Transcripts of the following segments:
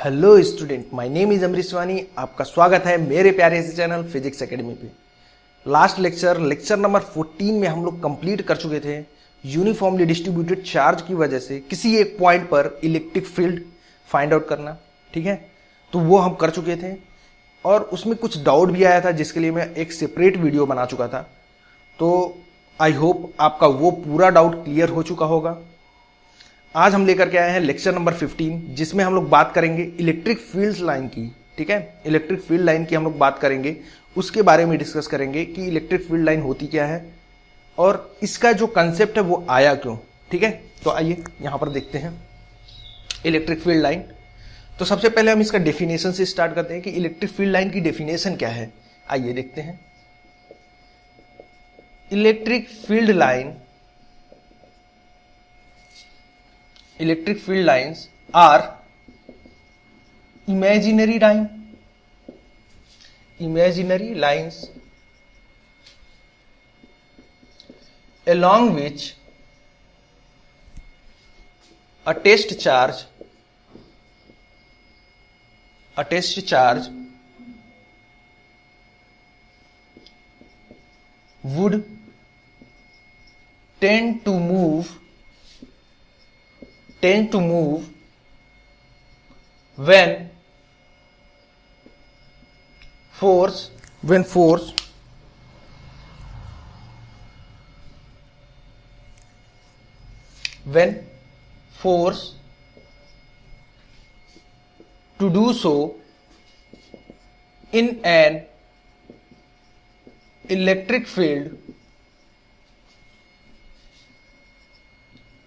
Hello student, my name is Amrish वानी। आपका स्वागत है मेरे प्यारे से चैनल फिजिक्स एकेडमी पे। लास्ट लेक्चर नंबर 14 में हम लोग कंप्लीट कर चुके थे यूनिफॉर्मली डिस्ट्रीब्यूटेड चार्ज की वजह से किसी एक पॉइंट पर इलेक्ट्रिक फील्ड फाइंड आउट करना। ठीक है, तो वो हम कर चुके थे और उसमें कुछ डाउट भी आया था जिसके लिए मैं एक सेपरेट वीडियो बना चुका था। तो आई होप आपका वो पूरा डाउट क्लियर हो चुका होगा। आज हम लेकर के आए हैं लेक्चर नंबर 15, जिसमें हम लोग बात करेंगे इलेक्ट्रिक फील्ड लाइन की। ठीक है, इलेक्ट्रिक फील्ड लाइन की हम लोग बात करेंगे, उसके बारे में डिस्कस करेंगे कि इलेक्ट्रिक फील्ड लाइन होती क्या है और इसका जो कंसेप्ट है वो आया क्यों। ठीक है, तो आइए यहां पर देखते हैं इलेक्ट्रिक फील्ड लाइन। तो सबसे पहले हम इसका डेफिनेशन से स्टार्ट करते हैं कि इलेक्ट्रिक फील्ड लाइन की डेफिनेशन क्या है। आइए देखते हैं। Electric field lines are imaginary lines along which a test charge would tend to move when force to do so in an electric field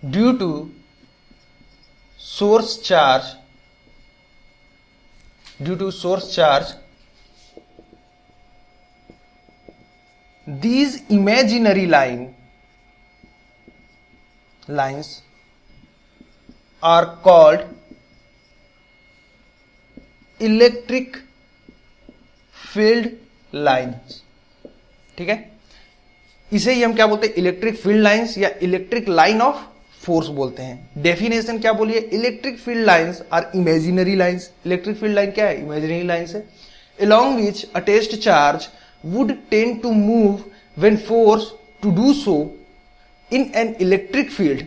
due to source charge. These imaginary lines are called electric field lines. ठीक है, इसे ही हम क्या बोलते हैं, electric field lines या electric line of force बोलते हैं। डेफिनेशन क्या बोलिए, electric field lines are imaginary lines. Electric field line क्या है, इमेजिनरी लाइंस है। along which a test charge would tend to move when forced to do so in an electric field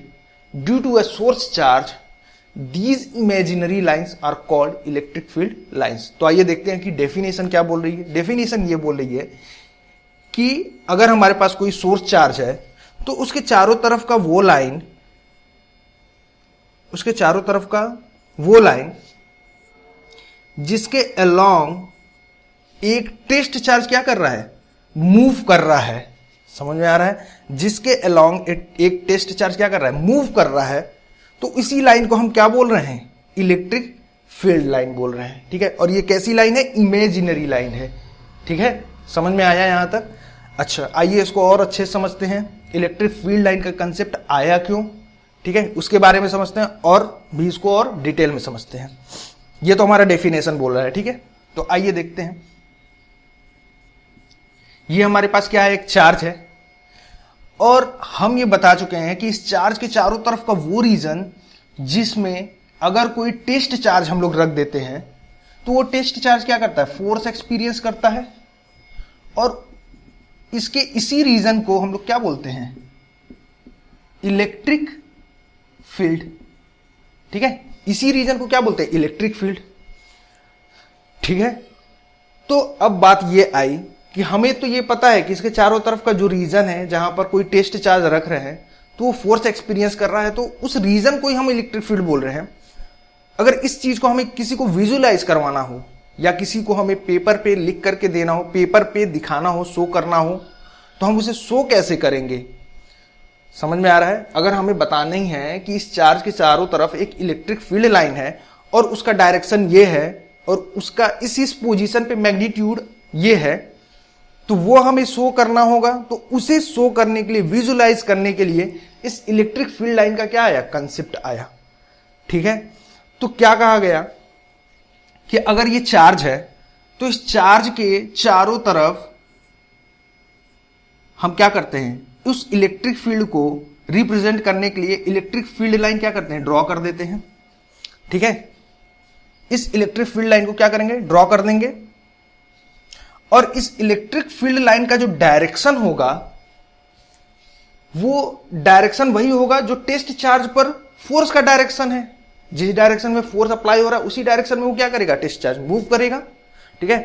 due to a source charge. These imaginary lines are called electric field lines. तो आइए देखते हैं कि definition क्या बोल रही है। Definition ये बोल रही है कि अगर हमारे पास कोई सोर्स चार्ज है तो उसके चारों तरफ का वो लाइन जिसके अलोंग एक टेस्ट चार्ज क्या कर रहा है, मूव कर रहा है। समझ में आ रहा है, जिसके अलोंग एक टेस्ट चार्ज क्या कर रहा है, मूव कर रहा है। तो इसी लाइन को हम क्या बोल रहे हैं, इलेक्ट्रिक फील्ड लाइन बोल रहे हैं। ठीक है, और ये कैसी लाइन है, इमेजिनरी लाइन है। ठीक है, समझ में आया यहां तक। अच्छा, आइए इसको और अच्छे से समझते हैं। इलेक्ट्रिक फील्ड लाइन का कंसेप्ट आया क्यों, ठीक है, उसके बारे में समझते हैं और भी इसको और डिटेल में समझते हैं। ये तो हमारा डेफिनेशन बोल रहा है। ठीक है, तो आइए देखते हैं। ये हमारे पास क्या है, एक चार्ज है और हम ये बता चुके हैं कि इस चार्ज के चारों तरफ का वो रीजन जिसमें अगर कोई टेस्ट चार्ज हम लोग रख देते हैं तो वो टेस्ट चार्ज क्या करता है, फोर्स एक्सपीरियंस करता है। और इसके इसी रीजन को हम लोग क्या बोलते हैं, इलेक्ट्रिक फील्ड। ठीक है, इसी रीजन को क्या बोलते हैं, इलेक्ट्रिक फील्ड। ठीक है, तो अब बात ये आई कि हमें तो ये पता है कि इसके चारों तरफ का जो रीजन है जहां पर कोई टेस्ट चार्ज रख रहे हैं तो वो फोर्स एक्सपीरियंस कर रहा है, तो उस रीजन को ही हम इलेक्ट्रिक फील्ड बोल रहे हैं। अगर इस चीज को हमें किसी को विजुअलाइज करवाना हो या किसी को हमें पेपर पे लिख करके देना हो, पेपर पे दिखाना हो, शो करना हो, तो हम उसे शो कैसे करेंगे। समझ में आ रहा है, अगर हमें बताना ही है कि इस चार्ज के चारों तरफ एक इलेक्ट्रिक फील्ड लाइन है और उसका डायरेक्शन ये है और उसका इस पोजीशन पे मैग्नीट्यूड ये है, तो वो हमें शो करना होगा। तो उसे शो करने के लिए, विजुलाइज करने के लिए इस इलेक्ट्रिक फील्ड लाइन का क्या आया, कंसेप्ट आया। ठीक है, तो क्या कहा गया कि अगर ये चार्ज है तो इस चार्ज के चारों तरफ हम क्या करते हैं, उस इलेक्ट्रिक फील्ड को रिप्रेजेंट करने के लिए इलेक्ट्रिक फील्ड लाइन क्या करते हैं, ड्रॉ कर देते हैं। ठीक है, इस इलेक्ट्रिक फील्ड लाइन को क्या करेंगे, ड्रॉ कर देंगे। और इस इलेक्ट्रिक फील्ड लाइन का जो डायरेक्शन होगा वो डायरेक्शन वही होगा जो टेस्ट चार्ज पर फोर्स का डायरेक्शन है। जिस डायरेक्शन में फोर्स अप्लाई हो रहा है उसी डायरेक्शन में वो क्या करेगा, टेस्ट चार्ज मूव करेगा। ठीक है,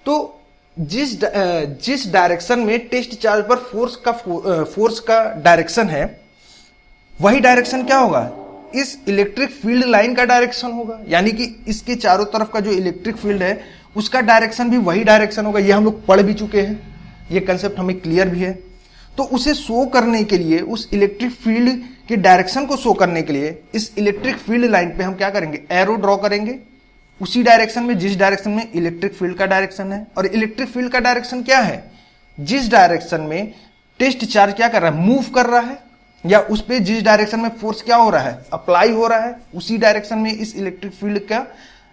तो जिस डायरेक्शन में टेस्ट चार्ज पर फोर्स का डायरेक्शन है वही डायरेक्शन क्या होगा, इस इलेक्ट्रिक फील्ड लाइन का डायरेक्शन होगा। यानी कि इसके चारों तरफ का जो इलेक्ट्रिक फील्ड है उसका डायरेक्शन भी वही डायरेक्शन होगा। ये हम लोग पढ़ भी चुके हैं, ये कंसेप्ट हमें क्लियर भी है। तो उसे शो करने के लिए, उस इलेक्ट्रिक फील्ड के डायरेक्शन को शो करने के लिए इस इलेक्ट्रिक फील्ड लाइन पे हम क्या करेंगे, एरो ड्रॉ करेंगे उसी डायरेक्शन में जिस डायरेक्शन में इलेक्ट्रिक फील्ड का डायरेक्शन है। और इलेक्ट्रिक फील्ड का डायरेक्शन क्या है, जिस डायरेक्शन में टेस्ट चार्ज क्या कर रहा है, मूव कर रहा है, या उस पे जिस डायरेक्शन में फोर्स क्या हो रहा है, अप्लाई हो रहा है, उसी डायरेक्शन में इस इलेक्ट्रिक फील्ड का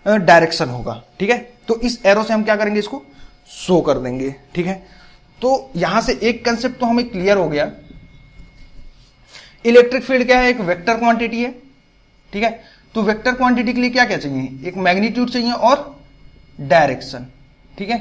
डायरेक्शन होगा। ठीक है, तो इस एरो से हम क्या करेंगे, इसको शो कर देंगे। ठीक है, तो यहां से एक कंसेप्ट तो हमें क्लियर हो गया, इलेक्ट्रिक फील्ड क्या है, एक वेक्टर क्वांटिटी है। ठीक है, तो वेक्टर क्वांटिटी के लिए क्या क्या चाहिए, एक मैग्नीट्यूड चाहिए और डायरेक्शन। ठीक है,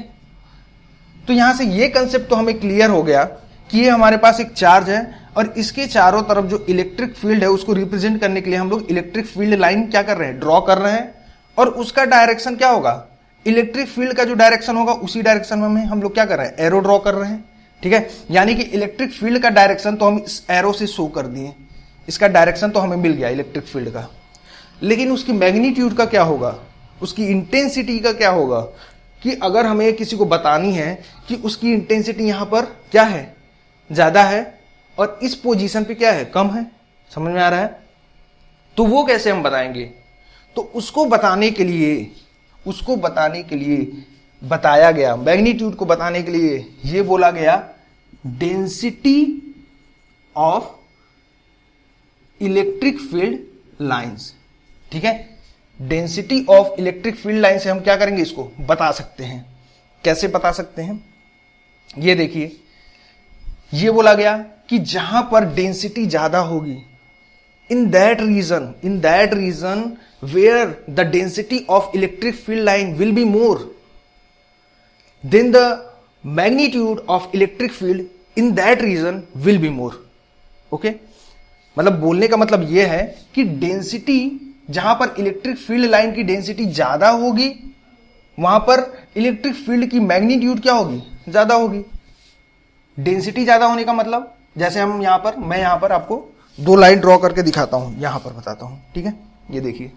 तो यहां से ये कंसेप्ट तो हमें क्लियर हो गया कि ये हमारे पास एक चार्ज है और इसके चारों तरफ जो इलेक्ट्रिक फील्ड है उसको रिप्रेजेंट करने के लिए हम लोग इलेक्ट्रिक फील्ड लाइन क्या कर रहे हैं, ड्रॉ कर रहे हैं। और उसका डायरेक्शन क्या होगा, इलेक्ट्रिक फील्ड का जो डायरेक्शन होगा उसी डायरेक्शन में हम लोग क्या कर रहे हैं, एरो ड्रॉ कर रहे हैं। ठीक है, यानी कि इलेक्ट्रिक फील्ड का डायरेक्शन तो हम इस एरो से शो कर दिए, इसका डायरेक्शन तो हमें मिल गया इलेक्ट्रिक फील्ड का। लेकिन उसकी मैग्नीट्यूड का क्या होगा, उसकी इंटेंसिटी का क्या होगा, कि अगर हमें किसी को बतानी है कि उसकी इंटेंसिटी यहां पर क्या है, ज्यादा है और इस पोजीशन पे क्या है, कम है। समझ में आ रहा है, तो वो कैसे हम बताएंगे, तो उसको बताने के लिए बताया गया, मैग्नीट्यूड को बताने के लिए ये बोला गया density of electric field lines. ठीक है, density of electric field line से हम क्या करेंगे, इसको बता सकते हैं। कैसे बता सकते हैं, ये देखिए, ये बोला गया कि जहां पर डेंसिटी ज्यादा होगी, in that region where the density of electric field line will be more then the magnitude of electric field in that region will be more. Okay, मतलब बोलने का मतलब यह है कि डेंसिटी, जहां पर इलेक्ट्रिक फील्ड लाइन की डेंसिटी ज्यादा होगी वहां पर इलेक्ट्रिक फील्ड की मैग्नीट्यूड क्या होगी, ज्यादा होगी। डेंसिटी ज्यादा होने का मतलब, जैसे हम यहां पर, मैं यहां पर आपको दो लाइन ड्रॉ करके दिखाता हूं, यहां पर बताता हूं। ठीक है, ये देखिए,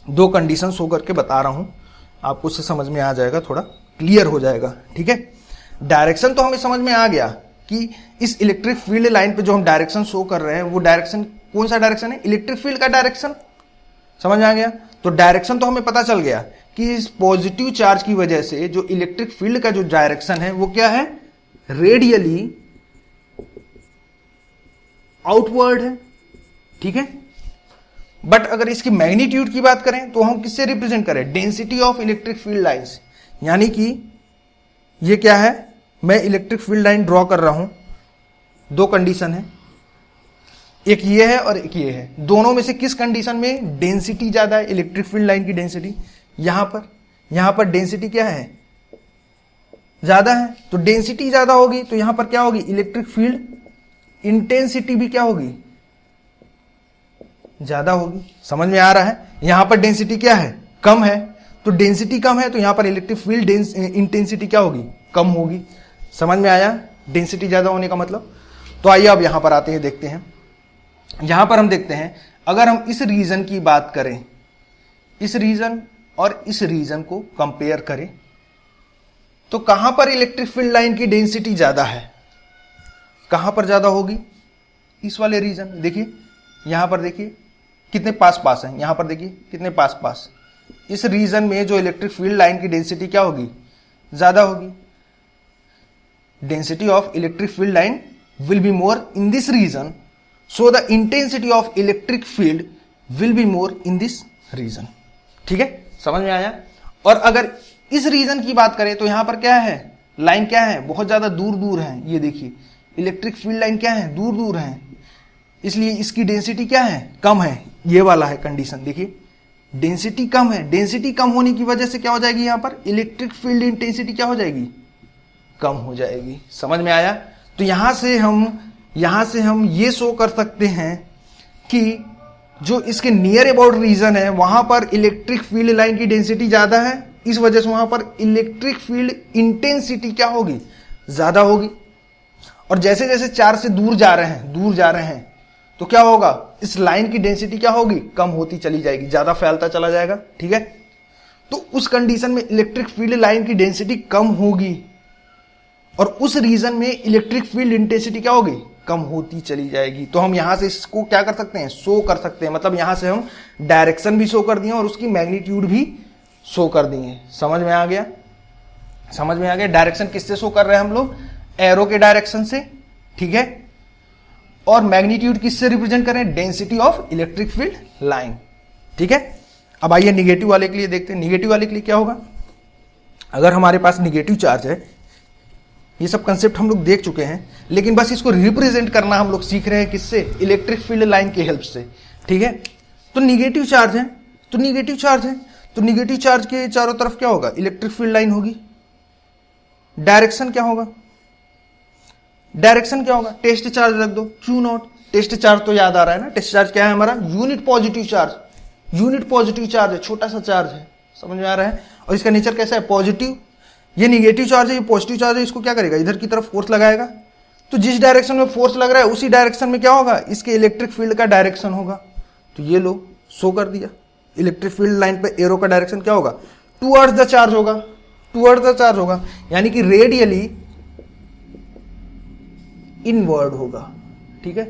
दो कंडीशन शो करके बता रहा हूं, आपको उससे समझ में आ जाएगा, थोड़ा क्लियर हो जाएगा। ठीक है, डायरेक्शन तो हमें समझ में आ गया कि इस इलेक्ट्रिक फील्ड लाइन पे जो हम डायरेक्शन शो कर रहे हैं वो डायरेक्शन कौन सा डायरेक्शन है, इलेक्ट्रिक फील्ड का डायरेक्शन। समझ में आ गया, तो डायरेक्शन तो हमें पता चल गया कि इस पॉजिटिव चार्ज की वजह से जो इलेक्ट्रिक फील्ड का जो डायरेक्शन है वो क्या है, रेडियली आउटवर्ड है। ठीक है, बट अगर इसकी मैग्नीट्यूड की बात करें तो हम किससे रिप्रेजेंट करें, density of electric field lines. यानी कि ये क्या है, मैं इलेक्ट्रिक फील्ड लाइन ड्रॉ कर रहा हूं, दो कंडीशन है, एक ये है और एक ये है। दोनों में से किस कंडीशन में डेंसिटी ज्यादा है, इलेक्ट्रिक फील्ड लाइन की डेंसिटी, यहां पर डेंसिटी क्या है, ज्यादा है। तो डेंसिटी ज्यादा होगी तो यहां पर क्या होगी, इलेक्ट्रिक फील्ड इंटेंसिटी भी क्या होगी, ज्यादा होगी। समझ में आ रहा है, यहां पर डेंसिटी क्या है, कम है, तो डेंसिटी कम है तो यहां पर इलेक्ट्रिक फील्ड इंटेंसिटी क्या होगी, कम होगी। समझ में आया डेंसिटी ज्यादा होने का मतलब। तो आइए अब यहां पर आते हैं, देखते हैं। यहां पर हम देखते हैं, अगर हम इस रीजन की बात करें, इस रीजन और इस रीजन को कंपेयर करें, तो कहां पर इलेक्ट्रिक फील्ड लाइन की डेंसिटी ज्यादा है, कहां पर ज्यादा होगी, इस वाले रीजन। देखिए यहां पर देखिए कितने पास पास हैं, यहां पर देखिए कितने पास पास। इस रीजन में जो इलेक्ट्रिक फील्ड लाइन की डेंसिटी क्या होगी, ज्यादा होगी। Density of electric field line will be more in this region, so the intensity of electric field will be more in this region. ठीक है, समझ में आया। और अगर इस रीजन की बात करें तो यहां पर क्या है, लाइन क्या है, बहुत ज्यादा दूर दूर है। ये देखिए इलेक्ट्रिक फील्ड लाइन क्या है, दूर दूर है, इसलिए इसकी डेंसिटी क्या है, कम है। ये वाला है कंडीशन, देखिए डेंसिटी कम है, डेंसिटी कम होने की वजह से क्या हो जाएगी, यहां पर इलेक्ट्रिक फील्ड इंटेंसिटी क्या हो जाएगी, कम हो जाएगी। समझ में आया? तो यहां से हम ये शो कर सकते हैं कि जो इसके नियर अबाउट रीजन है वहां पर इलेक्ट्रिक फील्ड लाइन की डेंसिटी ज्यादा है, इस वजह से वहां पर इलेक्ट्रिक फील्ड इंटेंसिटी क्या होगी, ज्यादा होगी। और जैसे जैसे चार्ज से दूर जा रहे हैं तो क्या होगा, इस लाइन की डेंसिटी क्या होगी, कम होती चली जाएगी, ज्यादा फैलता चला जाएगा। ठीक है, तो उस कंडीशन में इलेक्ट्रिक फील्ड लाइन की डेंसिटी कम होगी और उस रीजन में इलेक्ट्रिक फील्ड इंटेंसिटी क्या होगी, कम होती चली जाएगी। तो हम यहां से इसको क्या कर सकते हैं, शो कर सकते हैं। मतलब यहां से हम डायरेक्शन भी शो कर दिए और उसकी मैग्नीट्यूड भी शो कर दिए। समझ में आ गया? समझ में आ गया? डायरेक्शन किससे शो कर रहे हैं हम लोग, एरो के डायरेक्शन से। ठीक है, और मैग्नीट्यूड किससे रिप्रेजेंट करें, density of electric field line. ठीक है, अब आइए निगेटिव वाले के लिए देखते हैं। निगेटिव वाले के लिए क्या होगा, अगर हमारे पास निगेटिव चार्ज है, ये सब कंसेप्ट हम लोग देख चुके हैं, लेकिन बस इसको रिप्रेजेंट करना हम लोग सीख रहे हैं किससे, इलेक्ट्रिक फील्ड लाइन की हेल्प से। ठीक है, तो निगेटिव चार्ज है, तो निगेटिव चार्ज के चारों तरफ क्या होगा, इलेक्ट्रिक फील्ड लाइन होगी। डायरेक्शन क्या होगा, टेस्ट चार्ज रख दो, क्यू नॉट। टेस्ट चार्ज तो याद आ रहा है ना, टेस्ट चार्ज क्या है हमारा, यूनिट पॉजिटिव चार्ज है, छोटा सा चार्ज है। समझ में आ रहा है? और इसका नेचर कैसा है, पॉजिटिव। ये निगेटिव चार्ज है, ये पॉजिटिव चार्ज है, इसको क्या करेगा, इधर की तरफ फोर्स लगाएगा। तो जिस डायरेक्शन में फोर्स लग रहा है उसी डायरेक्शन में क्या होगा, इसके इलेक्ट्रिक फील्ड का डायरेक्शन होगा। तो ये लो शो कर दिया, इलेक्ट्रिक फील्ड लाइन पे एरो का डायरेक्शन क्या होगा, टुवर्ड्स द चार्ज होगा, यानी कि रेडियली इनवर्ड होगा। ठीक है,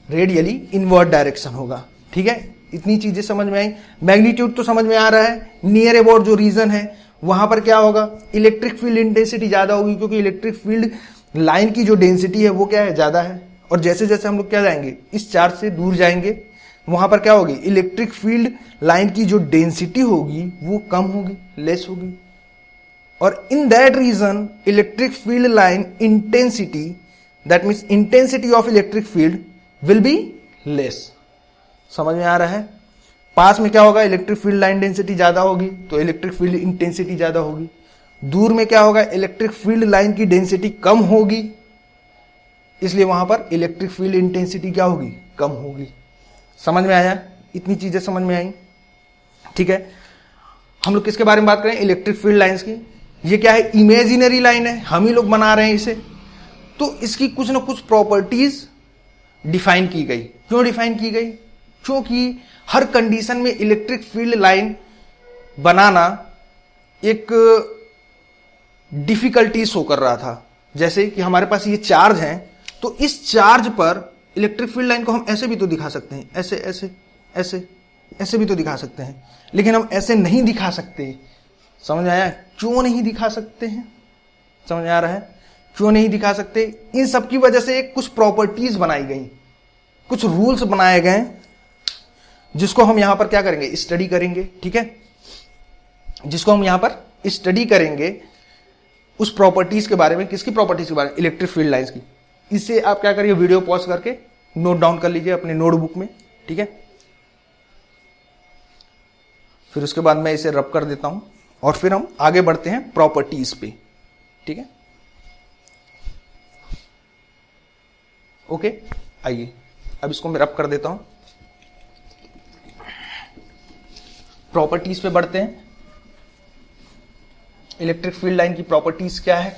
रेडियली इनवर्ड डायरेक्शन होगा। ठीक है, इतनी चीजें समझ में आई। मैग्नीट्यूड तो समझ में आ रहा है, नियर अबाउट जो रीजन है वहां पर क्या होगा, इलेक्ट्रिक फील्ड इंटेंसिटी ज्यादा होगी, क्योंकि इलेक्ट्रिक फील्ड लाइन की जो डेंसिटी है वो क्या है, ज्यादा है। और जैसे जैसे हम लोग क्या जाएंगे, इस चार्ज से दूर जाएंगे, वहां पर क्या होगी, इलेक्ट्रिक फील्ड लाइन की जो डेंसिटी होगी वो कम होगी, लेस होगी। और in that region electric field line intensity, that means intensity of electric field will be less. समझ में आ रहा है? पास में क्या होगा, इलेक्ट्रिक फील्ड लाइन डेंसिटी ज्यादा होगी तो इलेक्ट्रिक फील्ड इंटेंसिटी ज्यादा होगी। दूर में क्या होगा, इलेक्ट्रिक फील्ड लाइन की डेंसिटी कम होगी, इसलिए वहां पर इलेक्ट्रिक फील्ड इंटेंसिटी क्या होगी, कम होगी। समझ में आया? इतनी चीजें समझ में आई। ठीक है, हम लोग किसके बारे में बात करें, इलेक्ट्रिक फील्ड लाइंस की। ये क्या है, इमेजिनरी लाइन है, हम ही लोग बना रहे हैं इसे, तो इसकी कुछ ना कुछ प्रॉपर्टीज डिफाइन की गई। क्यों डिफाइन की गई, क्योंकि हर कंडीशन में इलेक्ट्रिक फील्ड लाइन बनाना एक डिफिकल्टी शो कर रहा था। जैसे कि हमारे पास ये चार्ज है, तो इस चार्ज पर इलेक्ट्रिक फील्ड लाइन को हम ऐसे भी तो दिखा सकते हैं, ऐसे ऐसे ऐसे ऐसे भी तो दिखा सकते हैं, लेकिन हम ऐसे नहीं दिखा सकते। समझ आया? क्यों नहीं दिखा सकते हैं, समझ आ रहा है? क्यों नहीं दिखा सकते, इन सब की वजह से कुछ प्रॉपर्टीज बनाई गई, कुछ रूल्स बनाए गए, जिसको हम यहां पर क्या करेंगे, स्टडी करेंगे। ठीक है, जिसको हम यहां पर स्टडी करेंगे, उस प्रॉपर्टीज के बारे में। किसकी प्रॉपर्टीज के बारे में, इलेक्ट्रिक फील्ड लाइंस की। इससे आप क्या करिए, वीडियो पॉज करके नोट डाउन कर लीजिए अपने नोटबुक में। ठीक है, फिर उसके बाद मैं इसे रब कर देता हूं और फिर हम आगे बढ़ते हैं प्रॉपर्टीज पे। ठीक है, ओके, आइए अब इसको मैं रब कर देता हूं, प्रॉपर्टीज पे बढ़ते हैं। इलेक्ट्रिक फील्ड लाइन की प्रॉपर्टीज क्या है,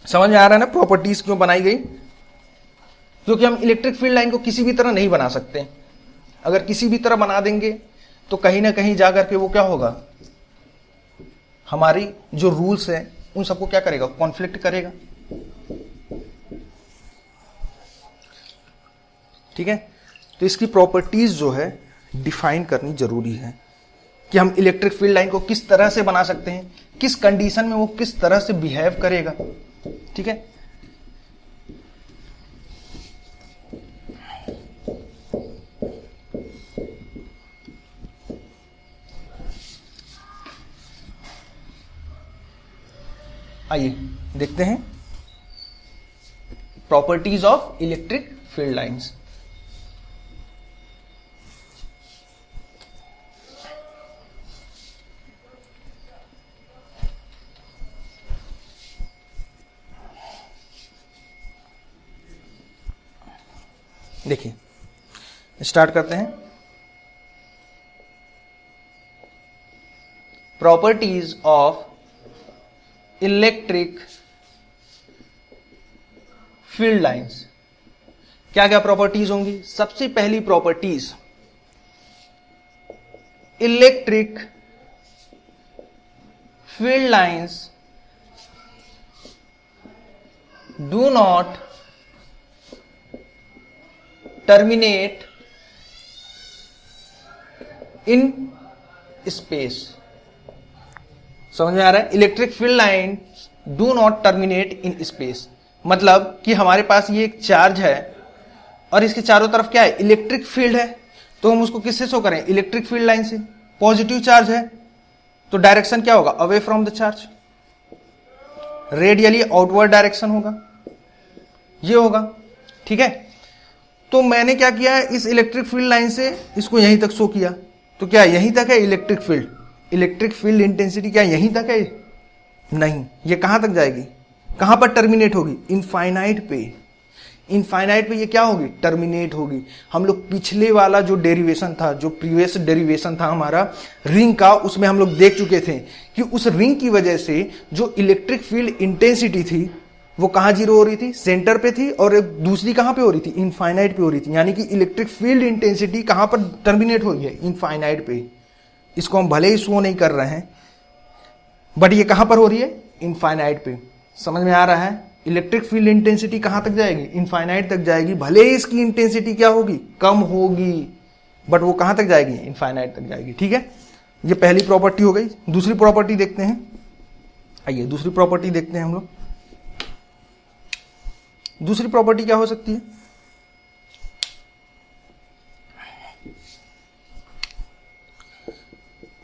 समझ में आ रहा है ना, प्रॉपर्टीज क्यों बनाई गई, क्योंकि हम इलेक्ट्रिक फील्ड लाइन को किसी भी तरह नहीं बना सकते। अगर किसी भी तरह बना देंगे तो कहीं ना कहीं जाकर के वो क्या होगा, हमारी जो रूल्स हैं उन सबको क्या करेगा, कॉन्फ्लिक्ट करेगा। ठीक है, तो इसकी प्रॉपर्टीज जो है डिफाइन करनी जरूरी है कि हम इलेक्ट्रिक फील्ड लाइन को किस तरह से बना सकते हैं, किस कंडीशन में वो किस तरह से बिहेव करेगा। ठीक है, आइए देखते हैं properties of electric field lines. देखिए स्टार्ट करते हैं। Properties of electric field lines. क्या क्या प्रॉपर्टीज होंगी? सबसे पहली properties, electric field lines do not terminate in space. समझ में आ रहा है? Electric field line do not terminate in space, मतलब कि हमारे पास ये एक चार्ज है और इसके चारों तरफ क्या है? इलेक्ट्रिक फील्ड है। तो हम उसको किससे शो करें? इलेक्ट्रिक फील्ड लाइन से। पॉजिटिव चार्ज है तो डायरेक्शन क्या होगा? Away from the charge. Radially outward direction होगा, ये होगा। ठीक है, तो मैंने क्या किया है, इस इलेक्ट्रिक फील्ड लाइन से इसको यहीं तक शो किया। तो क्या यहीं तक है electric field? Electric field intensity क्या यहीं तक है? नहीं, ये कहां तक जाएगी? कहां पर टर्मिनेट होगी? इनफाइनाइट पे। इनफाइनाइट पे ये क्या होगी? टर्मिनेट होगी। हम लोग पिछले वाला जो डेरिवेशन था, जो प्रीवियस डेरिवेशन था हमारा रिंग का, उसमें हम लोग देख चुके थे कि उस रिंग की वजह से जो इलेक्ट्रिक फील्ड इंटेंसिटी थी वो कहां जीरो हो रही थी? सेंटर पे थी, और दूसरी कहां पे हो रही थी? इनफाइनाइट पे हो रही थी। यानी कि इलेक्ट्रिक फील्ड इंटेंसिटी कहां पर टर्मिनेट हो रही है? इनफाइनाइट पे। इसको हम भले ही शो नहीं कर रहे हैं, बट ये कहां पर हो रही है? इनफाइनाइट पे। समझ में आ रहा है? इलेक्ट्रिक फील्ड इंटेंसिटी कहां तक जाएगी? इनफाइनाइट तक जाएगी। भले ही इसकी इंटेंसिटी क्या होगी? कम होगी, बट वो कहां तक जाएगी? इनफाइनाइट तक जाएगी। ठीक है, ये पहली प्रॉपर्टी हो गई। दूसरी प्रॉपर्टी देखते हैं। आइए दूसरी प्रॉपर्टी देखते हैं हम लोग। दूसरी प्रॉपर्टी क्या हो सकती है?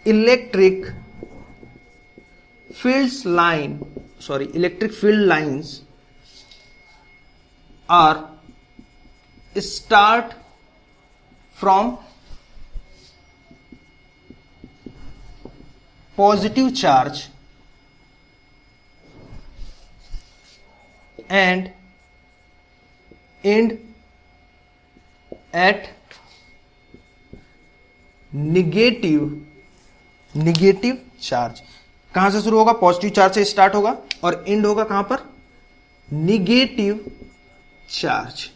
Electric field lines are start from positive charge and end at negative charge. कहां से शुरू होगा? पॉजिटिव चार्ज से स्टार्ट होगा और एंड होगा कहां पर? Negative charge.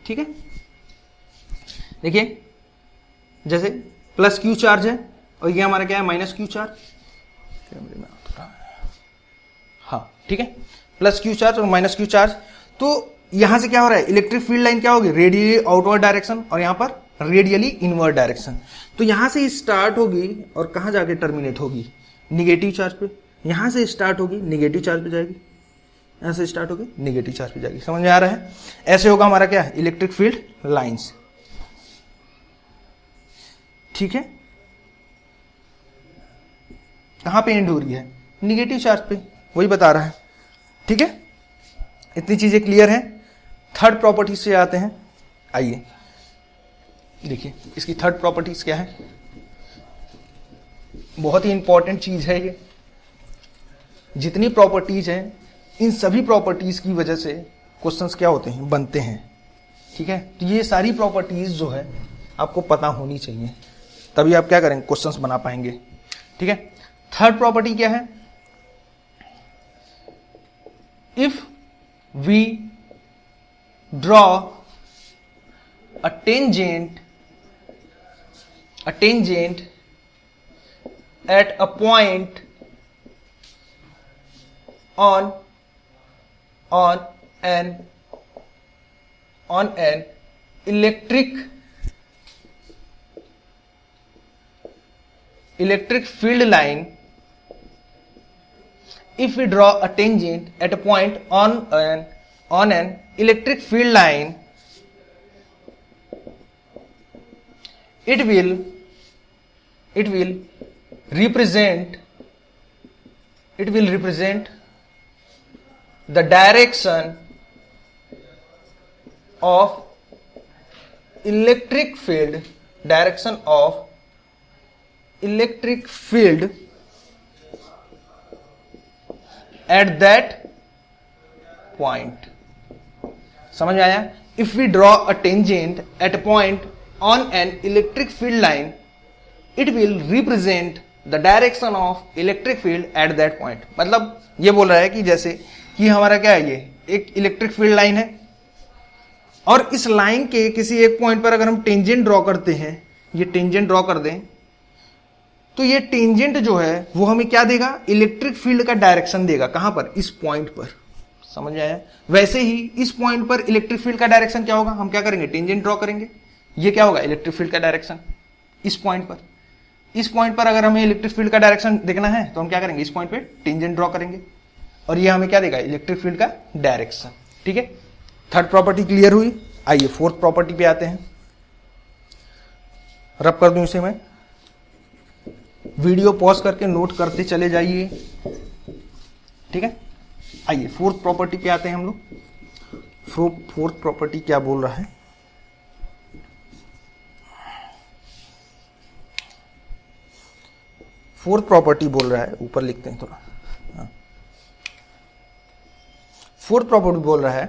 ठीक है, देखिए जैसे प्लस क्यू चार्ज है और ये हमारा क्या है? Minus Q charge. हाँ ठीक है, प्लस क्यू चार्ज और माइनस क्यू चार्ज। तो यहां से क्या हो रहा है? इलेक्ट्रिक फील्ड लाइन क्या होगी? रेडियली आउटवर्ड डायरेक्शन, और यहां पर रेडियली इनवर्ड डायरेक्शन। तो यहां से स्टार्ट होगी और कहां जाके टर्मिनेट होगी? निगेटिव चार्ज पे। यहां से स्टार्ट होगी, निगेटिव चार्ज पे जाएगी। यहां से स्टार्ट होगी, निगेटिव चार्ज पे जाएगी। समझ में आ रहा है? ऐसे होगा हमारा क्या? Electric field lines. ठीक है, कहां पे एंड हो रही है? निगेटिव चार्ज पे, वही बता रहा है। ठीक है, इतनी चीजें क्लियर हैं। थर्ड प्रॉपर्टी से आते हैं। आइए देखिए इसकी थर्ड प्रॉपर्टीज क्या है। बहुत ही इंपॉर्टेंट चीज है ये। जितनी प्रॉपर्टीज हैं, इन सभी प्रॉपर्टीज की वजह से क्वेश्चंस क्या होते हैं? बनते हैं। ठीक है, तो ये सारी प्रॉपर्टीज जो है आपको पता होनी चाहिए, तभी आप क्या करेंगे? क्वेश्चंस बना पाएंगे। ठीक है, थर्ड प्रॉपर्टी क्या है? If we draw a tangent at a point on an electric field line. If we draw a tangent at a point on an electric field line, it will represent the direction of electric field at that point. समझ में आया? if we draw a tangent at a point on an electric field line, it will represent the direction of electric field at that point. मतलब ये बोल रहा है कि जैसे कि हमारा क्या है, ये एक इलेक्ट्रिक फील्ड लाइन है और इस लाइन के किसी एक पॉइंट पर अगर हम टेंजेंट ड्रॉ करते हैं, ये टेंजेंट ड्रॉ कर दें, तो ये टेंजेंट जो है वो हमें क्या देगा, इलेक्ट्रिक फील्ड का डायरेक्शन देगा. कहां पर, इस पॉइंट पर. समझ में आया. वैसे ही इस पॉइंट पर इलेक्ट्रिक फील्ड का डायरेक्शन क्या होगा, हम क्या करेंगे, टेंजेंट ड्रॉ करेंगे. ये क्या होगा, इलेक्ट्रिक फील्ड का डायरेक्शन इस पॉइंट पर. इस पॉइंट पर अगर हमें इलेक्ट्रिक फील्ड का डायरेक्शन देखना है तो हम क्या करेंगे, इस पॉइंट पे टेंजेंट ड्रॉ करेंगे और ये हमें क्या देगा, इलेक्ट्रिक फील्ड का डायरेक्शन. ठीक है, थर्ड प्रॉपर्टी क्लियर हुई. आइए फोर्थ प्रॉपर्टी पे आते हैं. रब कर दूं इसे मैं, वीडियो पॉज करके नोट करते चले जाइए. ठीक है, आइए फोर्थ प्रॉपर्टी पे आते हैं हम लोग. फोर्थ प्रॉपर्टी क्या बोल रहा है, फोर्थ प्रॉपर्टी बोल रहा है, ऊपर लिखते हैं थोड़ा. फोर्थ प्रॉपर्टी बोल रहा है,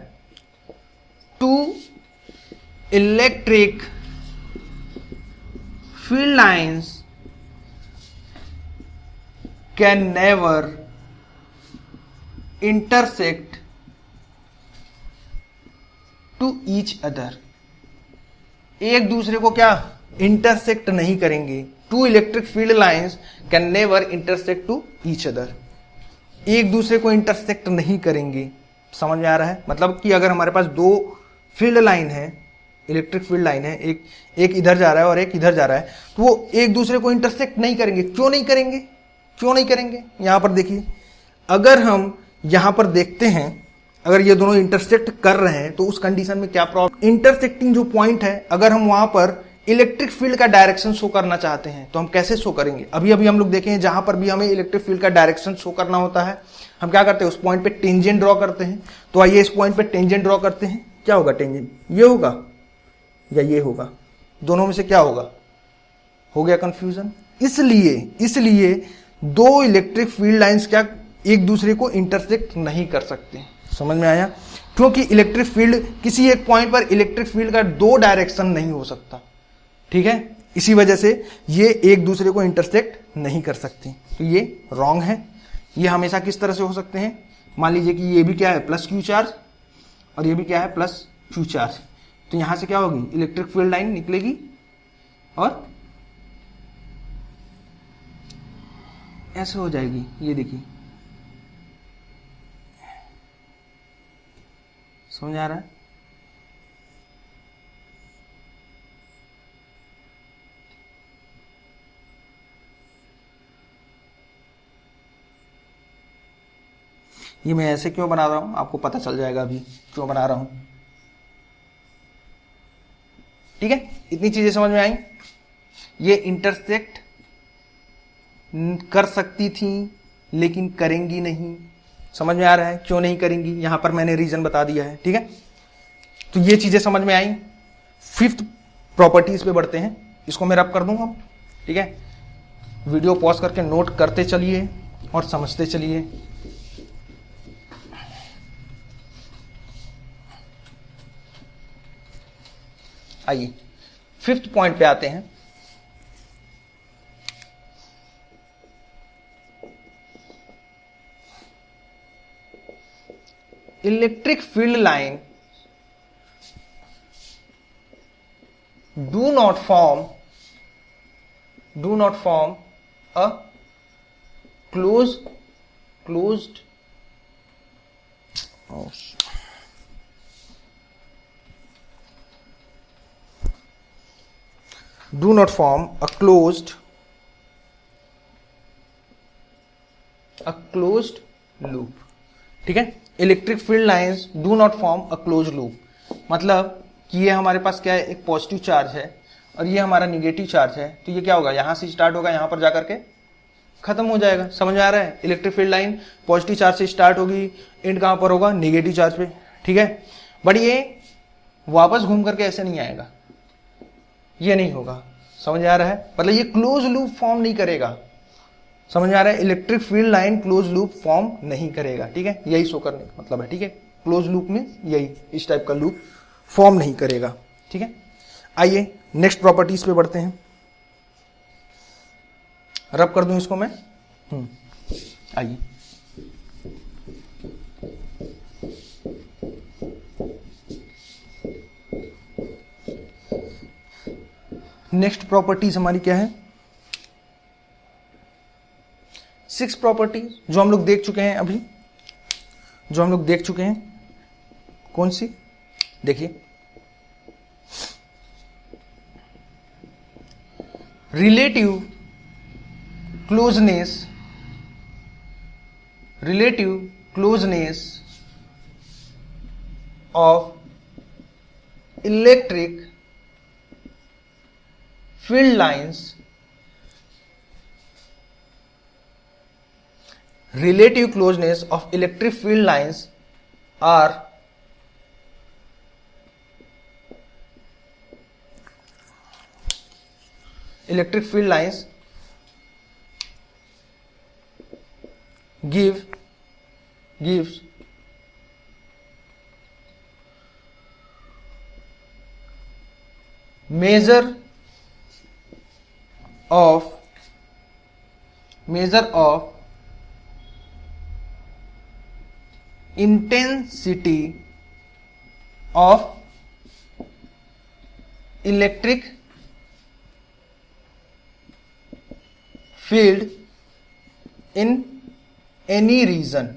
two electric field lines can never intersect to each other. एक दूसरे को क्या इंटरसेक्ट नहीं करेंगे. Two electric field lines can never intersect to each other. एक दूसरे को इंटरसेक्ट नहीं करेंगे. समझ में आ रहा है. मतलब कि अगर हमारे पास दो फील्ड लाइन है, इलेक्ट्रिक फील्ड लाइन है, एक इधर जा रहा है और एक इधर जा रहा है, तो वो एक दूसरे को इंटरसेक्ट नहीं करेंगे. क्यों नहीं करेंगे, क्यों नहीं करेंगे, यहां पर देखिए. अगर हम यहां पर देखते हैं, अगर ये दोनों इंटरसेक्ट कर रहे हैं तो उस कंडीशन में क्या प्रॉब्लम, इंटरसेक्टिंग जो पॉइंट है, अगर हम वहां पर इलेक्ट्रिक फील्ड का डायरेक्शन शो करना चाहते हैं तो हम कैसे शो करेंगे. अभी हम लोग देखें, जहां पर भी हमें इलेक्ट्रिक फील्ड का डायरेक्शन शो करना होता है, हम क्या करते हैं, उस पॉइंट पे टेंजेंट ड्रॉ करते हैं. तो आइए इस पॉइंट पे टेंजेंट ड्रॉ करते हैं. क्या होगा टेंजेंट, ये होगा या ये होगा, दोनों में से क्या होगा. हो गया कंफ्यूजन. इसलिए दो इलेक्ट्रिक फील्ड लाइंस क्या एक दूसरे को इंटरसेक्ट नहीं कर सकते. समझ में आया. क्योंकि इलेक्ट्रिक फील्ड, किसी एक पॉइंट पर इलेक्ट्रिक फील्ड का दो डायरेक्शन नहीं हो सकता. ठीक है, इसी वजह से ये एक दूसरे को इंटरसेक्ट नहीं कर सकती. तो ये रॉन्ग है. ये हमेशा किस तरह से हो सकते हैं, मान लीजिए कि ये भी क्या है, प्लस क्यू चार्ज, और ये भी क्या है, प्लस क्यू चार्ज. तो यहां से क्या होगी, इलेक्ट्रिक फील्ड लाइन निकलेगी और ऐसे हो जाएगी. ये देखिए, समझ आ रहा है. ये मैं ऐसे क्यों बना रहा हूं, आपको पता चल जाएगा अभी क्यों बना रहा हूं. ठीक है, इतनी चीजें समझ में आई. ये इंटरसेक्ट कर सकती थी लेकिन करेंगी नहीं. समझ में आ रहा है क्यों नहीं करेंगी, यहां पर मैंने रीजन बता दिया है. ठीक है, तो ये चीजें समझ में आई. फिफ्थ प्रॉपर्टीज पे बढ़ते हैं. इसको मैं रब कर दूंगा. ठीक है, वीडियो पॉज करके नोट करते चलिए और समझते चलिए. आइए फिफ्थ पॉइंट पे आते हैं. Electric field line do not form a closed do not form a closed loop. ठीक है, electric field lines do not form a close loop. मतलब कि ये हमारे पास क्या है, एक पॉजिटिव चार्ज है और ये हमारा निगेटिव चार्ज है. तो ये क्या होगा, यहां से स्टार्ट होगा, यहां पर जाकर के खत्म हो जाएगा. समझ में आ रहा है. Electric field line positive charge से स्टार्ट होगी, एंड कहां पर होगा, निगेटिव चार्ज पे. ठीक है, बट ये वापस घूम करके ऐसे नहीं आएगा, ये नहीं होगा. समझ में आ रहा है. मतलब ये क्लोज लूप फॉर्म नहीं करेगा. समझ में आ रहा है. Electric field line close loop form नहीं करेगा. ठीक है, यही शो करने का मतलब है. ठीक है, क्लोज लूप में यही इस टाइप का लूप फॉर्म नहीं करेगा। ठीक है, आइए नेक्स्ट प्रॉपर्टीज पे बढ़ते हैं। रब कर दूं इसको मैं। आइए, नेक्स्ट प्रॉपर्टीज हमारी क्या है? 6 प्रॉपर्टीज जो हम लोग देख चुके हैं अभी, जो हम लोग देख चुके हैं। कौन सी? देखिए, relative closeness, relative closeness of electric field lines, relative closeness of electric field lines are electric field lines gives measure of intensity of electric field in any region।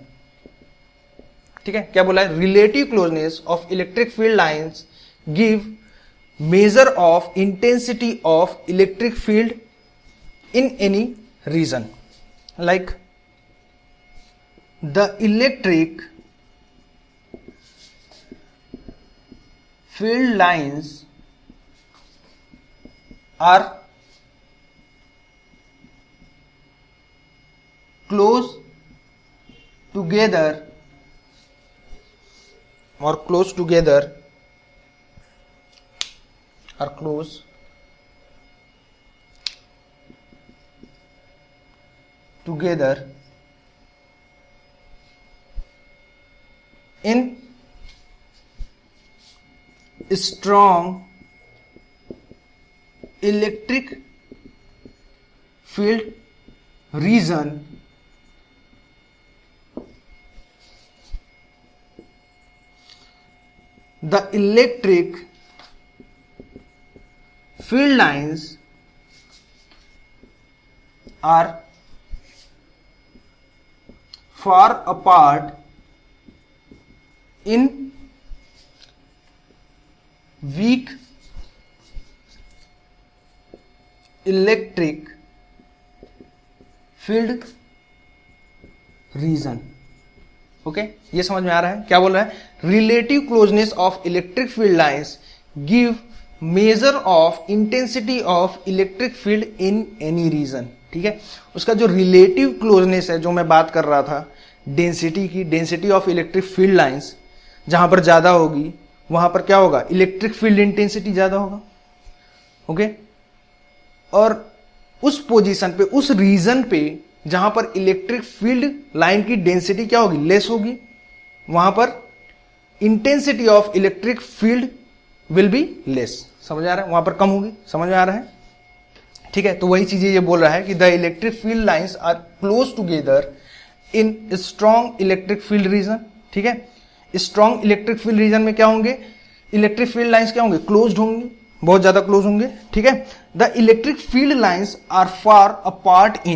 ठीक है, क्या बोला है? Relative closeness of electric field lines give measure of intensity of electric field in any region, like the electric field lines are close together or close together are close together in strong electric field region the electric field lines are far apart in weak electric field region। Okay, ये समझ में आ रहा है? क्या बोल रहा है? Relative closeness of electric field lines give measure of intensity of electric field in any region. ठीक है, उसका जो रिलेटिव क्लोजनेस है, जो मैं बात कर रहा था डेंसिटी की, density of electric field lines, जहां पर ज्यादा होगी वहां पर क्या होगा? इलेक्ट्रिक फील्ड इंटेंसिटी ज्यादा होगा। ओके, और उस पोजीशन पे, उस रीजन पे जहां पर इलेक्ट्रिक फील्ड लाइन की डेंसिटी क्या होगी? लेस होगी, वहां पर intensity of electric field will be less. समझ आ रहा है? वहां पर कम होगी। समझ में आ रहा है? ठीक है, तो वही चीजें ये बोल रहा है कि the electric field lines are close together in strong electric field region. ठीक है, स्ट्रॉन्ग इलेक्ट्रिक फील्ड रीजन में क्या होंगे? इलेक्ट्रिक फील्ड लाइंस क्या होंगे? क्लोज्ड होंगे, बहुत ज्यादा क्लोज होंगे। ठीक है, the electric field lines are far apart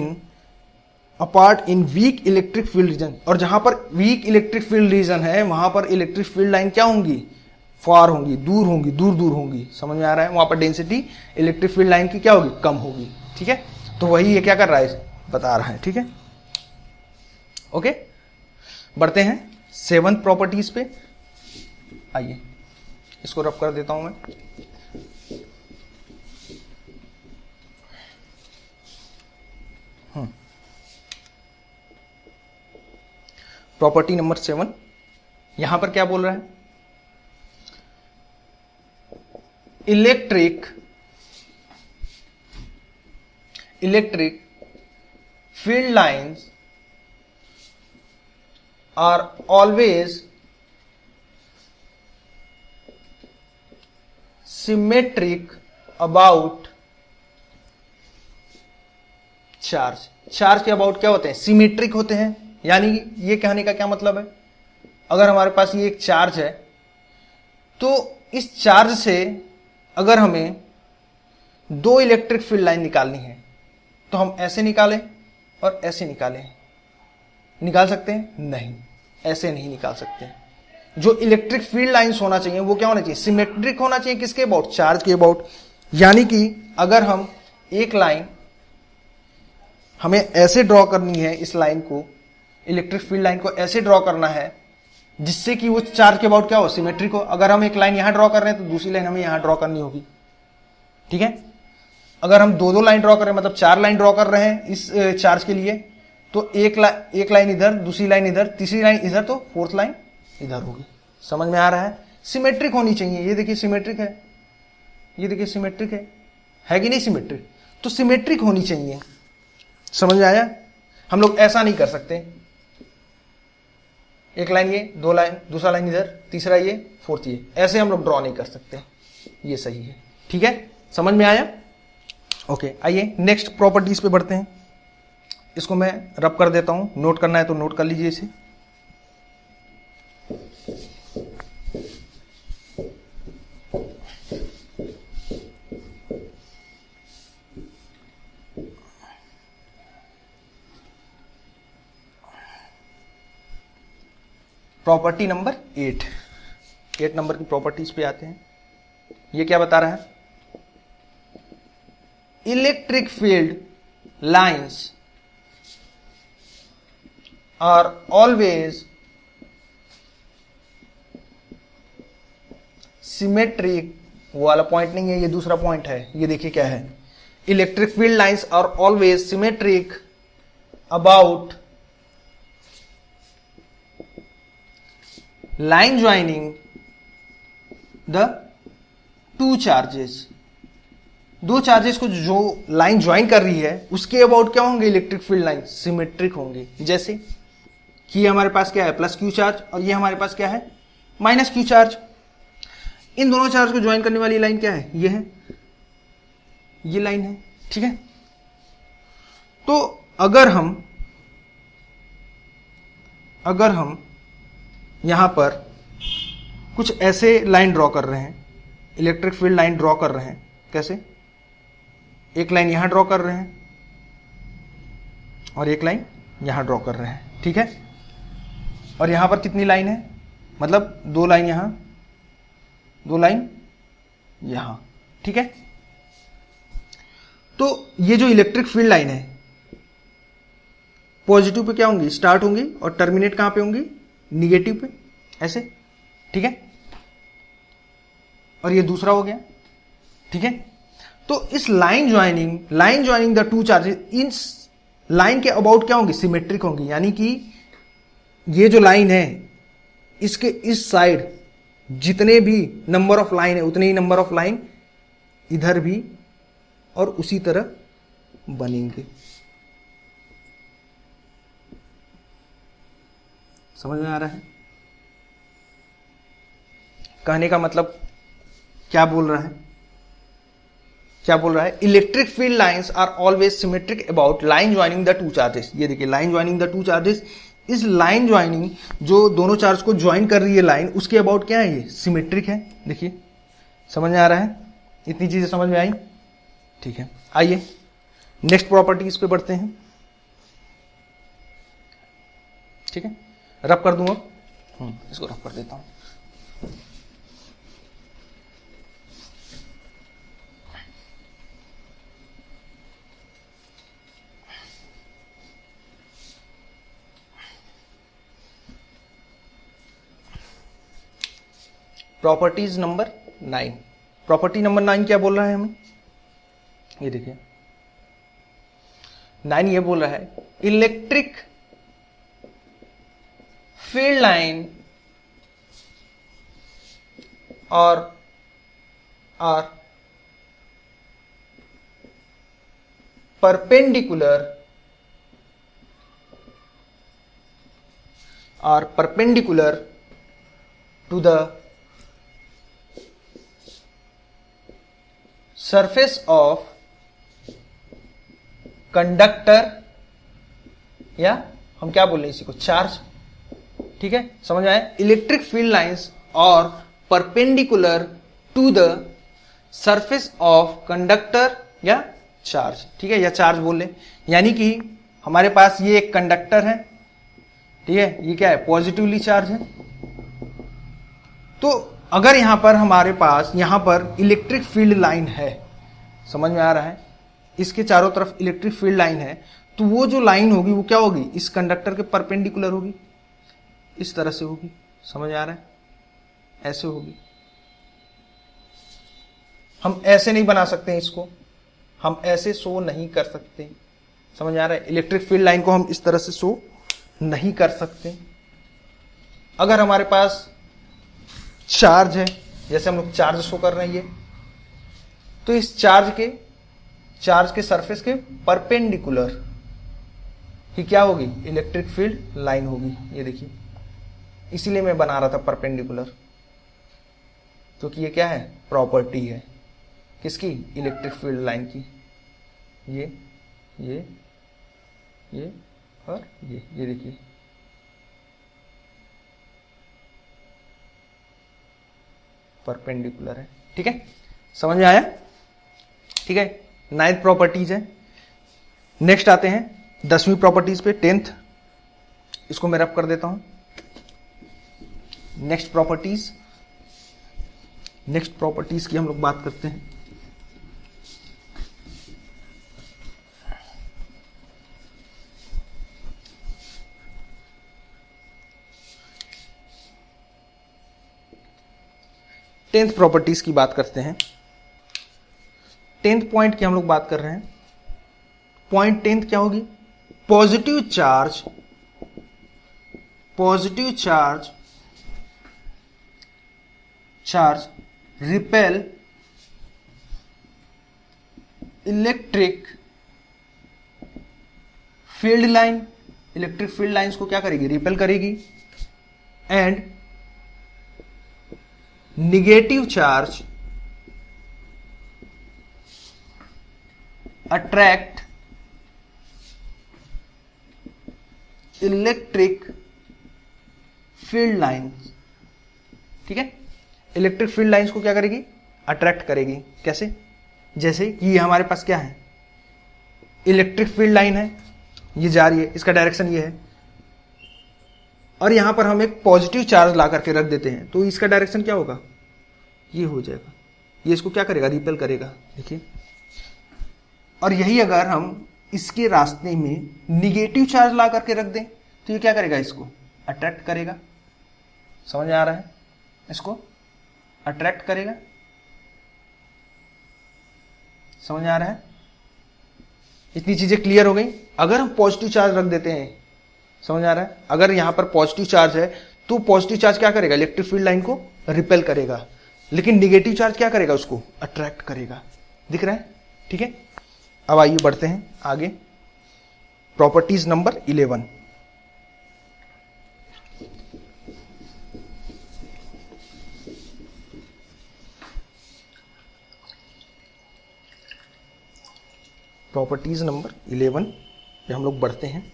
in weak electric field region, और जहां पर वीक इलेक्ट्रिक फील्ड रीजन है वहां पर इलेक्ट्रिक फील्ड लाइन क्या होंगी? फार होंगी, दूर होंगी, दूर दूर होंगी। समझ में आ रहा है? वहां पर डेंसिटी इलेक्ट्रिक फील्ड लाइन की क्या होगी? कम होगी। ठीक है, तो वही ये क्या कर रहा है? बता रहा है। ठीक है, ओके, बढ़ते हैं 7th प्रॉपर्टीज पे। आइए, इसको रब कर देता हूं मैं। प्रॉपर्टी नंबर 7, यहां पर क्या बोल रहा है? Electric field lines are always symmetric about charge. Charge के अबाउट क्या होते हैं? सिमेट्रिक होते हैं। यानी ये कहने का क्या मतलब है, अगर हमारे पास ये एक चार्ज है तो इस चार्ज से अगर हमें दो इलेक्ट्रिक फील्ड लाइन निकालनी है तो हम ऐसे निकालें और ऐसे निकालें, निकाल सकते हैं? नहीं, ऐसे नहीं निकाल सकते। जो इलेक्ट्रिक फील्ड लाइंस होना चाहिए वो क्या होना चाहिए? सिमेट्रिक होना चाहिए। किसके अबाउट? चार्ज के अबाउट। यानी कि अगर हम एक लाइन हमें ऐसे ड्रॉ करनी है, इस लाइन को, इलेक्ट्रिक फील्ड लाइन को ऐसे ड्रॉ करना है जिससे कि वो चार्ज के अबाउट क्या हो? सिमेट्रिक हो। अगर हम एक लाइन यहां ड्रॉ कर रहे हैं तो दूसरी लाइन हमें यहां ड्रॉ करनी होगी, ठीक है। अगर हम दो लाइन ड्रॉ कर रहे हैं, मतलब चार लाइन ड्रॉ कर रहे हैं इस चार्ज के लिए, तो एक लाइन इधर, दूसरी लाइन इधर, तीसरी लाइन इधर, तो फोर्थ लाइन इधर होगी। समझ में आ रहा है? सिमेट्रिक होनी चाहिए। ये देखिए सिमेट्रिक है, ये देखिए सिमेट्रिक है कि नहीं सिमेट्रिक? तो सिमेट्रिक होनी चाहिए। समझ में आया? हम लोग ऐसा नहीं कर सकते, एक लाइन ये, दो लाइन, दूसरा लाइन इधर, तीसरा ये, फोर्थ ये, ऐसे हम लोग ड्रॉ नहीं कर सकते। ये सही है, ठीक है। समझ में आया? ओके, आइए नेक्स्ट प्रॉपर्टीज पे बढ़ते हैं। इसको मैं रब कर देता हूं, नोट करना है तो नोट कर लीजिए इसे। प्रॉपर्टी नंबर 8 नंबर की प्रॉपर्टीज पे आते हैं। ये क्या बता रहा है? Electric field lines are always symmetric. वो वाला पॉइंट नहीं है, ये दूसरा पॉइंट है। ये देखिए क्या है, electric field lines are always symmetric about line joining the two charges। दो चार्जेस को जो लाइन ज्वाइन कर रही है उसके अबाउट क्या होंगे? इलेक्ट्रिक फील्ड लाइन सिमेट्रिक होंगे। जैसे कि हमारे पास क्या है? प्लस क्यू चार्ज, और ये हमारे पास क्या है? Minus Q charge. इन दोनों चार्ज को ज्वाइन करने वाली लाइन क्या है? ये है, ये लाइन है, ठीक है। तो अगर हम यहां पर कुछ ऐसे लाइन ड्रॉ कर रहे हैं, इलेक्ट्रिक फील्ड लाइन ड्रॉ कर रहे हैं, कैसे? एक लाइन यहां ड्रॉ कर रहे हैं और एक लाइन यहां ड्रॉ कर रहे हैं, ठीक है। और यहां पर कितनी लाइन है? मतलब दो लाइन यहां, दो लाइन यहां, ठीक है। तो ये जो इलेक्ट्रिक फील्ड लाइन है पॉजिटिव पे क्या होंगी? स्टार्ट होंगी, और टर्मिनेट कहां पे होंगी? निगेटिव पे, ऐसे, ठीक है। और ये दूसरा हो गया, ठीक है। तो इस line joining the two charges, in line के अबाउट क्या होंगी? सिमेट्रिक होंगी। यानी कि ये जो लाइन है इसके इस साइड जितने भी नंबर ऑफ लाइन है उतने ही नंबर ऑफ लाइन इधर भी और उसी तरह बनेंगे। समझ में आ रहा है? कहने का मतलब क्या बोल रहा है? क्या बोल रहा है? Electric field lines are always symmetric about line joining the two charges. ये देखिए line joining the two charges, इस लाइन ज्वाइनिंग जो दोनों चार्ज को ज्वाइन कर रही है लाइन, उसके अबाउट क्या है? ये सिमेट्रिक है। देखिए समझ में आ रहा है? इतनी चीजें समझ में आई, ठीक है। आइए नेक्स्ट प्रॉपर्टीज पे बढ़ते हैं, ठीक है। रब कर दूं अब, इसको रब कर देता हूं। Properties number 9। प्रॉपर्टी नंबर 9 क्या बोल रहा है हमें? ये देखिए 9 ये बोल रहा है इलेक्ट्रिक फील्ड लाइन और are perpendicular to the surface of conductor, या हम क्या बोल रहे हैं इसी को, चार्ज। ठीक है, समझ आए। Electric field lines are perpendicular to the surface of conductor या चार्ज। ठीक है, या चार्ज बोल ले, यानी कि हमारे पास ये एक कंडक्टर है, ठीक है, ये क्या है, पॉजिटिवली चार्ज है। तो अगर यहां पर हमारे पास यहां पर इलेक्ट्रिक फील्ड लाइन है, समझ में आ रहा है, इसके चारों तरफ इलेक्ट्रिक फील्ड लाइन है, तो वो जो लाइन होगी वो क्या होगी, इस कंडक्टर के परपेंडिकुलर होगी, इस तरह से होगी। समझ आ रहा है, ऐसे होगी। हम ऐसे नहीं बना सकते इसको, हम ऐसे शो नहीं कर सकते। समझ आ रहा है, इलेक्ट्रिक फील्ड लाइन को हम इस तरह से शो नहीं कर सकते। अगर हमारे पास चार्ज है, जैसे हम लोग चार्ज शो कर रहे हैं ये, तो इस चार्ज के सरफेस के परपेंडिकुलर ही क्या होगी, इलेक्ट्रिक फील्ड लाइन होगी। ये देखिए, इसीलिए मैं बना रहा था परपेंडिकुलर, क्योंकि ये क्या है, प्रॉपर्टी है किसकी, इलेक्ट्रिक फील्ड लाइन की। ये और ये देखिए, परपेंडिकुलर है। ठीक है, समझ में आया। ठीक है, 9th प्रॉपर्टीज है। नेक्स्ट आते हैं 10वीं प्रॉपर्टीज पे, 10th, इसको मैं रब कर देता हूं। नेक्स्ट प्रॉपर्टीज की हम लोग बात करते हैं। टेंथ प्रॉपर्टीज की बात करते हैं। 10th पॉइंट की हम लोग बात कर रहे हैं। पॉइंट 10th क्या होगी, positive charge repel electric field line. Electric field lines को क्या करेगी, रिपेल करेगी। And negative charge attract electric field lines. ठीक है, इलेक्ट्रिक फील्ड लाइंस को क्या करेगी, अट्रैक्ट करेगी। कैसे, जैसे कि ये हमारे पास क्या है, इलेक्ट्रिक फील्ड लाइन है, ये जा रही है, इसका डायरेक्शन ये है, और यहां पर हम एक पॉजिटिव चार्ज ला करके रख देते हैं, तो इसका डायरेक्शन क्या होगा, ये हो जाएगा। ये इसको क्या करेगा, रिपेल करेगा। देखिए, और यही अगर हम इसके रास्ते में निगेटिव चार्ज ला करके रख दें, तो ये क्या करेगा, इसको अट्रैक्ट करेगा। समझ आ रहा है, इसको अट्रैक्ट करेगा। समझ आ रहा है, इतनी चीजें क्लियर हो गई। अगर हम पॉजिटिव चार्ज रख देते हैं, समझ आ रहा है, अगर यहां पर पॉजिटिव चार्ज है, तो पॉजिटिव चार्ज क्या करेगा, इलेक्ट्रिक फील्ड लाइन को रिपेल करेगा, लेकिन निगेटिव चार्ज क्या करेगा, उसको अट्रैक्ट करेगा। दिख रहा है। ठीक है, अब आइए बढ़ते हैं आगे। Properties number 11। प्रॉपर्टीज नंबर 11 पे हम लोग बढ़ते हैं।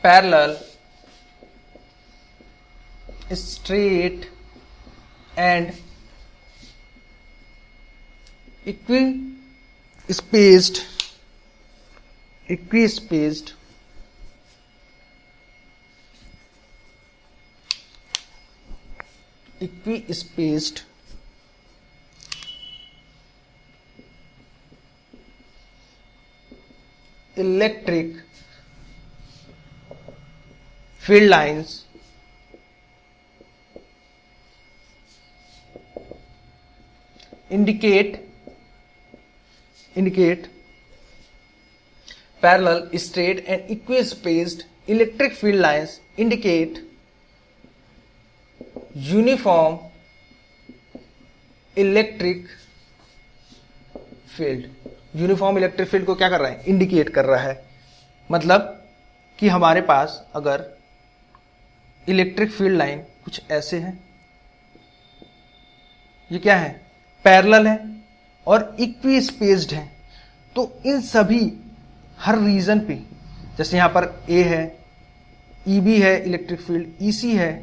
Parallel, straight and equispaced electric field lines indicate parallel, straight and equispaced electric field lines indicate uniform electric field. Uniform electric field को क्या कर रहा है? इंडिकेट कर रहा है। मतलब कि हमारे पास अगर इलेक्ट्रिक फील्ड लाइन कुछ ऐसे है, ये क्या है? पैरेलल है और इक्वी स्पेस्ड है, तो इन सभी हर रीजन पे, जैसे यहां पर ए है, ईबी है इलेक्ट्रिक फील्ड, ईसी है,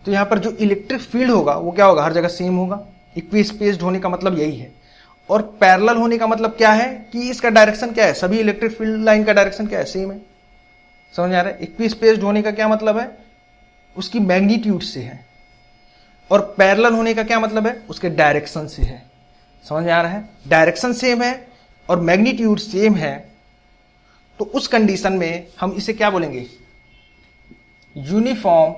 तो यहां पर जो इलेक्ट्रिक फील्ड होगा वो क्या होगा? हर जगह सेम होगा। इक्वी स्पेस्ड होने का मतलब यही है। और पैरेलल होने का मतलब क्या है? कि इसका डायरेक्शन क्या है? सभी इलेक्ट्रिक फील्ड लाइन का डायरेक्शन क्या है? सेम है। समझ आ रहा है? इक्वी स्पेस्ड होने का क्या मतलब है? उसकी मैग्नीट्यूड से है। और पैरेलल होने का क्या मतलब है? उसके डायरेक्शन से है। समझ आ रहा है? डायरेक्शन सेम है और मैग्नीट्यूड सेम है, तो उस कंडीशन में हम इसे क्या बोलेंगे? Uniform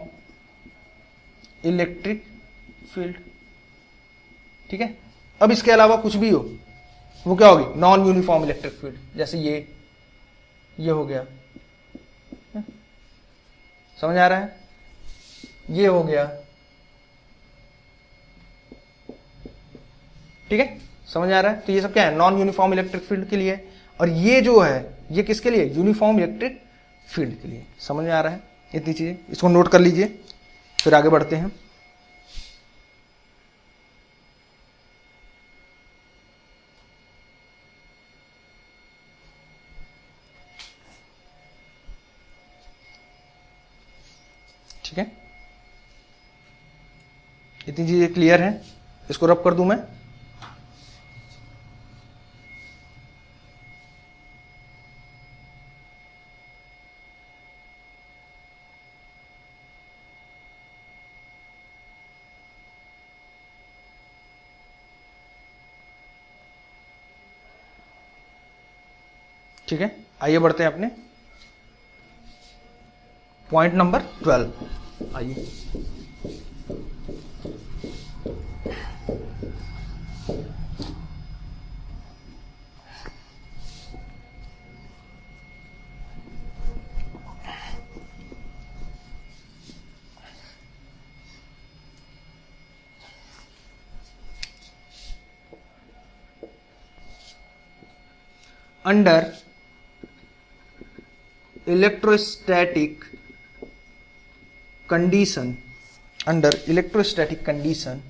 electric field. ठीक है। अब इसके अलावा कुछ भी हो वो क्या होगी? Non uniform electric field. जैसे ये हो गया, समझ आ रहा है? ये हो गया। ठीक है, समझ आ रहा है? तो ये सब क्या है? नॉन यूनिफॉर्म इलेक्ट्रिक फील्ड के लिए। और ये जो है ये किसके लिए? यूनिफॉर्म इलेक्ट्रिक फील्ड के लिए। समझ आ रहा है? इतनी चीजें इसको नोट कर लीजिए, फिर आगे बढ़ते हैं। ठीक है, इतनी चीजें क्लियर है? इसको रब कर दूं मैं। ठीक है, आइए बढ़ते हैं अपने पॉइंट नंबर 12। आइए, under electrostatic condition, under electrostatic condition,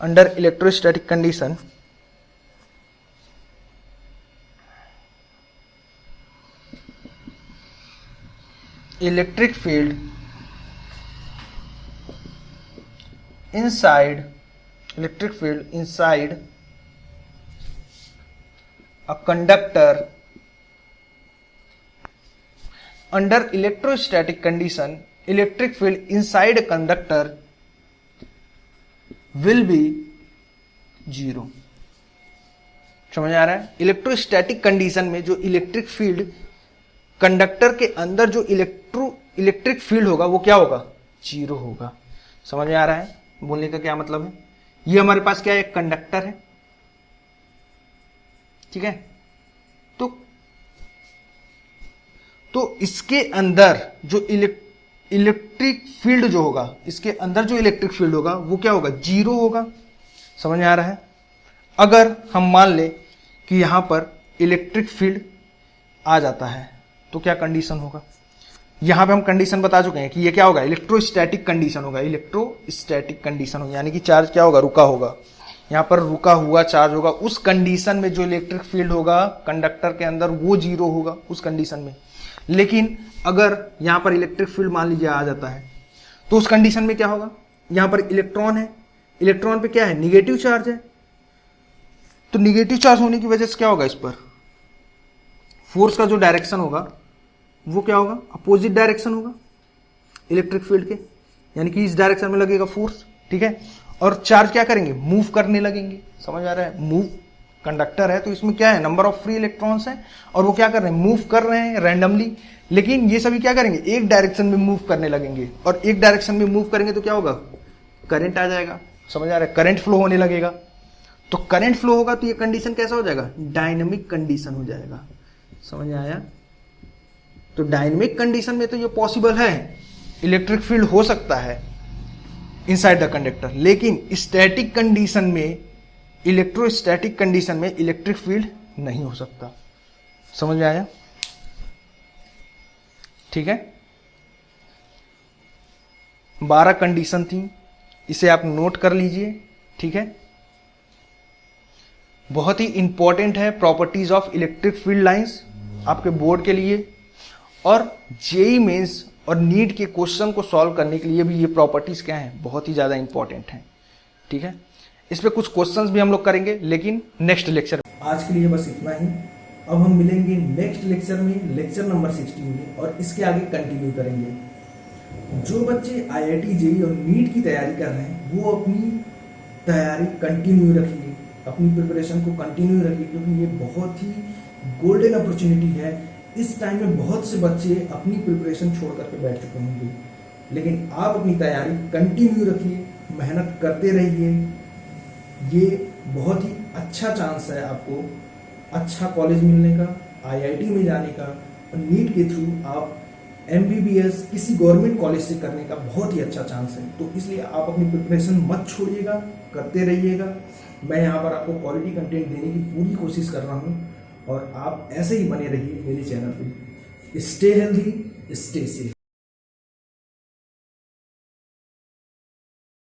under electrostatic condition electric field inside a conductor, under electrostatic condition electric field inside a conductor will be 0। समझ आ रहा है? इलेक्ट्रोस्टैटिक कंडीशन में जो इलेक्ट्रिक फील्ड कंडक्टर के अंदर जो electric field होगा वो क्या होगा? 0 होगा। समझ में आ रहा है बोलने का क्या मतलब है? ये हमारे पास क्या है? एक कंडक्टर है। ठीक है, तो इसके अंदर जो इलेक्ट्रिक फील्ड जो होगा, इसके अंदर जो इलेक्ट्रिक फील्ड होगा वो क्या होगा? 0 होगा। समझ में आ रहा है? अगर हम मान ले कि यहां पर इलेक्ट्रिक फील्ड आ जाता है तो क्या कंडीशन होगा? यहां पे हम कंडीशन बता चुके हैं कि ये क्या होगा? इलेक्ट्रोस्टैटिक कंडीशन होगा। इलेक्ट्रोस्टैटिक कंडीशन होगा यानी कि चार्ज क्या होगा? रुका होगा। यहां पर रुका हुआ चार्ज होगा। उस कंडीशन में जो इलेक्ट्रिक फील्ड होगा कंडक्टर के अंदर वो 0 होगा उस कंडीशन में। लेकिन अगर यहां पर इलेक्ट्रिक फील्ड मान लीजिए आ जाता है तो उस कंडीशन में क्या होगा? यहां पर इलेक्ट्रॉन है, इलेक्ट्रॉन पे क्या है? निगेटिव चार्ज है। तो निगेटिव चार्ज होने की वजह से क्या होगा? इस पर फोर्स का जो डायरेक्शन होगा वो क्या होगा? अपोजिट डायरेक्शन होगा इलेक्ट्रिक फील्ड के, यानी कि इस डायरेक्शन में लगेगा फोर्स। ठीक है, और चार्ज क्या करेंगे? मूव करने लगेंगे। समझ आ रहा है? मूव कंडक्टर है तो इसमें क्या है, नंबर ऑफ फ्री इलेक्ट्रॉन्स हैं और वो क्या कर रहे हैं, मूव कर रहे हैं रैंडमली। लेकिन ये सभी क्या करेंगे, एक डायरेक्शन में मूव करने लगेंगे, और एक डायरेक्शन में मूव करेंगे तो क्या होगा, करंट आ जाएगा। समझ आ रहा है, करंट फ्लो होने लगेगा। तो करंट फ्लो होगा तो ये कंडीशन कैसा हो जाएगा, डायनेमिक कंडीशन हो जाएगा। समझ में आया। तो डायनेमिक कंडीशन में तो ये पॉसिबल है, इलेक्ट्रिक फील्ड हो सकता है इनसाइड द कंडक्टर, लेकिन स्टैटिक कंडीशन में, इलेक्ट्रोस्टैटिक कंडीशन में इलेक्ट्रिक फील्ड नहीं हो सकता। समझ में आया, ठीक है। 12 कंडीशन थी, इसे आप नोट कर लीजिए, ठीक है। बहुत ही इंपॉर्टेंट है properties of electric field lines आपके बोर्ड के लिए, और जेईई मेंस और नीट के क्वेश्चन को सॉल्व करने के लिए भी ये प्रॉपर्टीज क्या हैं, बहुत ही ज्यादा इंपॉर्टेंट हैं, ठीक है। इस पे कुछ क्वेश्चंस भी हम लोग करेंगे, लेकिन नेक्स्ट लेक्चर। आज के लिए बस इतना ही। अब हम मिलेंगे नेक्स्ट लेक्चर में, लेक्चर नंबर 16 में, और इसके आगे कंटिन्यू करेंगे। जो बच्चे आईआईटी जेईई और नीट की तैयारी कर रहे हैं वो अपनी तैयारी कंटिन्यू रखिए, अपनी प्रिपरेशन को कंटिन्यू रखिए, क्योंकि ये बहुत ही गोल्डन अपॉर्चुनिटी है। इस टाइम में बहुत से बच्चे अपनी प्रिपरेशन छोड़ करके बैठ चुके होंगे, लेकिन आप अपनी तैयारी कंटिन्यू रखिए, मेहनत करते रहिए। ये बहुत ही अच्छा चांस है आपको अच्छा कॉलेज मिलने का, आईआईटी में जाने का, और नीट के थ्रू आप एमबीबीएस किसी गवर्नमेंट कॉलेज से करने का बहुत ही अच्छा चांस है। तो इसलिए आप अपनी प्रिपरेशन मत छोड़िएगा, करते रहिएगा। मैं यहाँ पर आपको क्वालिटी कंटेंट देने की पूरी कोशिश कर रहा हूँ, और आप ऐसे ही बने रहिए मेरे चैनल पे। Stay healthy, stay safe.